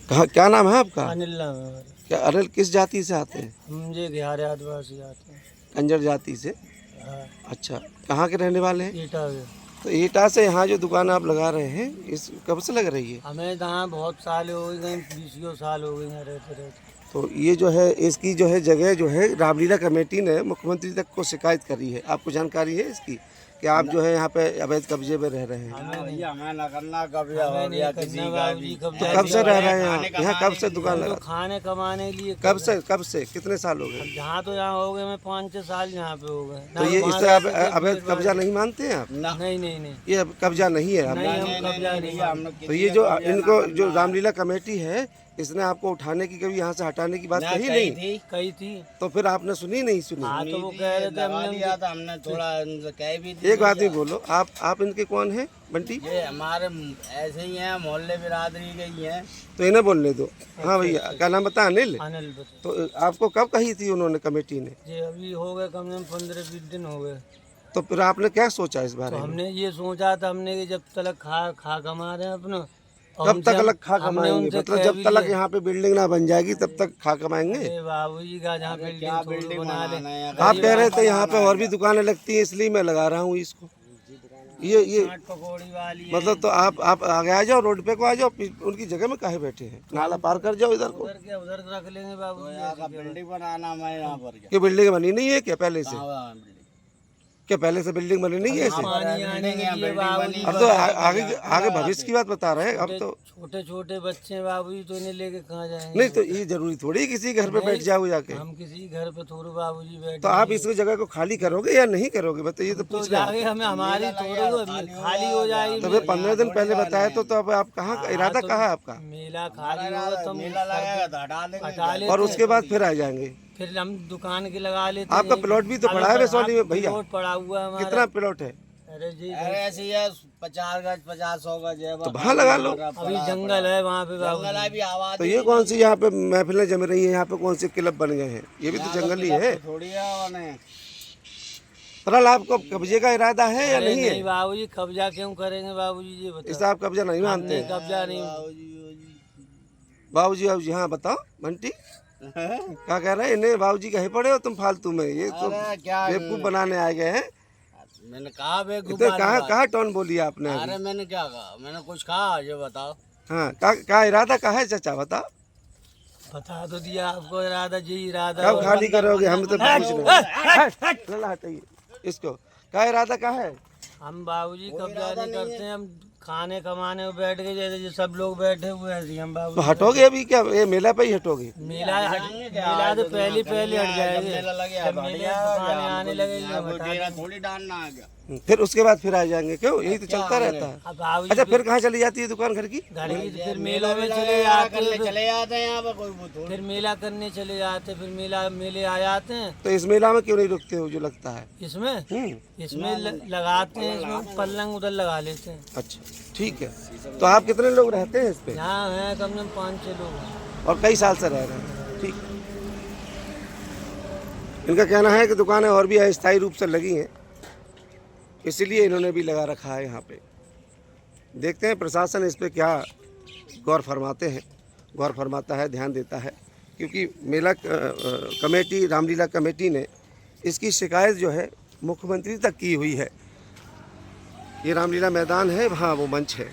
कहाँ, क्या नाम है आपका? अनिल नाम है हमारा। क्या अनिल किस जाति से आते हैं? हम ये बिहार आदिवासी आते हैं। कंजर जाति से। हाँ, अच्छा, कहाँ के रहने वाले हैं? ईटा में। तो ईटा से यहाँ जो दुकान आप लगा रहे हैं, इस कब से लग रही है? हमें यहाँ बहुत साल हो गए, 20 साल हो गए यहाँ रहते रहते। तो ये जो है, इसकी जो है जगह जो है रामलीला कमेटी ने मुख्यमंत्री तक को शिकायत करी है। आपको जानकारी है इसकी कि आप जो है यहाँ पे अवैध कब्जे में रह रहे हैं? हमें न करना कब्जा हो गया किसी का भी। तो कब से रह रहे हैं यहाँ कब से दुकान लगा? खाने कमाने के लिए। कब से कितने साल हो गए? यहाँ तो यहाँ हो गए, मैं 5-6 साल यहाँ पे हो गए। तो ये इससे आप अवैध कब्जा नहीं मानते हैं आप? नहीं नहीं नहीं, ये कब्जा नहीं है आप? नहीं हम कब्जा नहीं। तो ये जो इनको जो रामलीला कमेटी है, इसने आपको उठाने की, कभी यहाँ से हटाने की बात कही नहीं? कही थी। तो फिर आपने सुनी नहीं सुनी? हाँ, तो वो कह रहे थे, हमने थोड़ा कह भी एक बात नहीं बोलो, आप इनके कौन है बंटी? ये हमारे ऐसे ही हैं, मोहल्ले बिरादरी के ही हैं। तो इन्हें बोलने दो। हाँ भैया, क्या नाम बता? अनिल। अनिल। तो आपको कब कही थी उन्होंने, कमेटी ने? ये अभी हो गए कम से कम 15-20 दिन हो गए। तो फिर आपने क्या सोचा इस बारे तो में? हमने ये सोचा था हमने कि जब तक खा कमा रहे हैं अपना, कब तक अलग खा कमाएंगे? मतलब जब तक यहाँ पे बिल्डिंग ना बन जाएगी तब तक खा कमाएंगे? बाबूजी का जहाँ बिल्डिंग बना ले। आप कह रहे थे यहाँ पे और भी दुकानें लगती हैं, इसलिए मैं लगा रहा हूँ इसको। ये पकौड़ी वाली मतलब तो आप आगे आ जाओ, रोड पे को आ जाओ, उनकी जगह में काहे बैठे हैं? नाला पार कर जाओ इधर को। उधर रख लेंगे बाबूजी। बिल्डिंग बनाना मैं यहाँ पर ये बिल्डिंग बनी नहीं है क्या पहले से? क्या पहले से बिल्डिंग बनी नहीं है ऐसी? अब तो आगे भविष्य की बात बता रहे हैं। अब तो छोटे छोटे बच्चे हैं बाबूजी, तो इन्हें लेके कहाँ जाएंगे? नहीं, तो ये जरूरी थोड़ी किसी घर पे बैठ जाओ जाके। हम किसी घर पे थोड़े बाबूजी बैठ। तो आप इस जगह को खाली करोगे या नहीं करोगे? बताइए, तो पूछ रहे हैं। हमें हमारी थोड़ी खाली हो जाएगी। तो फिर 15 दिन पहले बताया तो अब आप कहाँ, इरादा कहाँ है आपका? मेला खाली होगा तो मेला लगेगा तो हटा लेंगे, और उसके बाद फिर आ जाएंगे। फिर हम दुकान की लगा लेते। आपका प्लॉट भी तो पड़ा है वैसौली में भैया? प्लॉट पड़ा हुआ है हमारा। कितना प्लॉट है? अरे जी, ऐसे ही है, 50 गज 50-100 गज है। तो वहाँ लगा लो। अभी जंगल है वहाँ पे, जंगल है भी आवाज। तो ये कौन सी यहाँ पे महफिलें जम रही हैं? यहाँ पे कौन से क्लब बन गए हैं? ये भी तो जंगल ही है। फिलहाल आपको कब्जे का इरादा है या नहीं है? नहीं बाबूजी, कब्जा क्यों करेंगे बाबूजी, ये बताओ। इस आप कब्जा नहीं मानते? कब्जा नहीं बाबूजी। हाँ बताओ बंटी, क्या कह रहे हैं? इन्हें बाबूजी कहे पड़े हो तुम फालतू में? ये तो बेवकूफ बनाने आए गए हैं। मैंने कहा बेवकूफ? कहाँ टोन बोली आपने? अरे मैंने क्या कहा? मैंने कुछ कहा? ये बताओ। हाँ, क्या इरादा का है चाचा? बताओ। बता तो दिया आपको इरादा जी। इरादा कब खाली करोगे? हम तो पूछ रहे हैं इसको, क्या इरादा का है? हम बाबूजी कब्जा नहीं करते हैं, हम खाने कमाने में बैठ गए जैसे सब लोग बैठे हुए हैं। हम बाबू तो हटोगे अभी क्या? ये मेला पे ही हटोगे? मेला तो पहले हट जाएगा जब मेले दुकानें आने लगेगी। थोड़ी डालना आ गया, फिर उसके बाद फिर आ जाएंगे। क्यों, यही तो चलता रहता है। अच्छा, फिर कहाँ चली जाती है दुकान घर की? फिर मेलों में चले जाते हैं यहाँ पर, फिर मेला करने चले जाते, फिर मेले आ जाते हैं। तो इस मेला में क्यों नहीं रुकते हो जो लगता है? इसमें लगाते हैं, इसमें पलंग उधर लगा लेते हैं। अच्छा, ठीक है। तो आप कितने लोग रहते हैं इस पे? यहाँ है कम से कम 5-6 लोग हैं और कई साल से रह रहे हैं। ठीक, इनका कहना है कि दुकानें और भी अस्थायी रूप से लगी हैं, इसीलिए इन्होंने भी लगा रखा है यहाँ पे। देखते हैं प्रशासन इस पे क्या गौर फरमाता है, ध्यान देता है। क्योंकि मेला कमेटी, रामलीला कमेटी ने इसकी शिकायत जो है मुख्यमंत्री तक की हुई है। ये रामलीला मैदान है, वहाँ वो मंच है।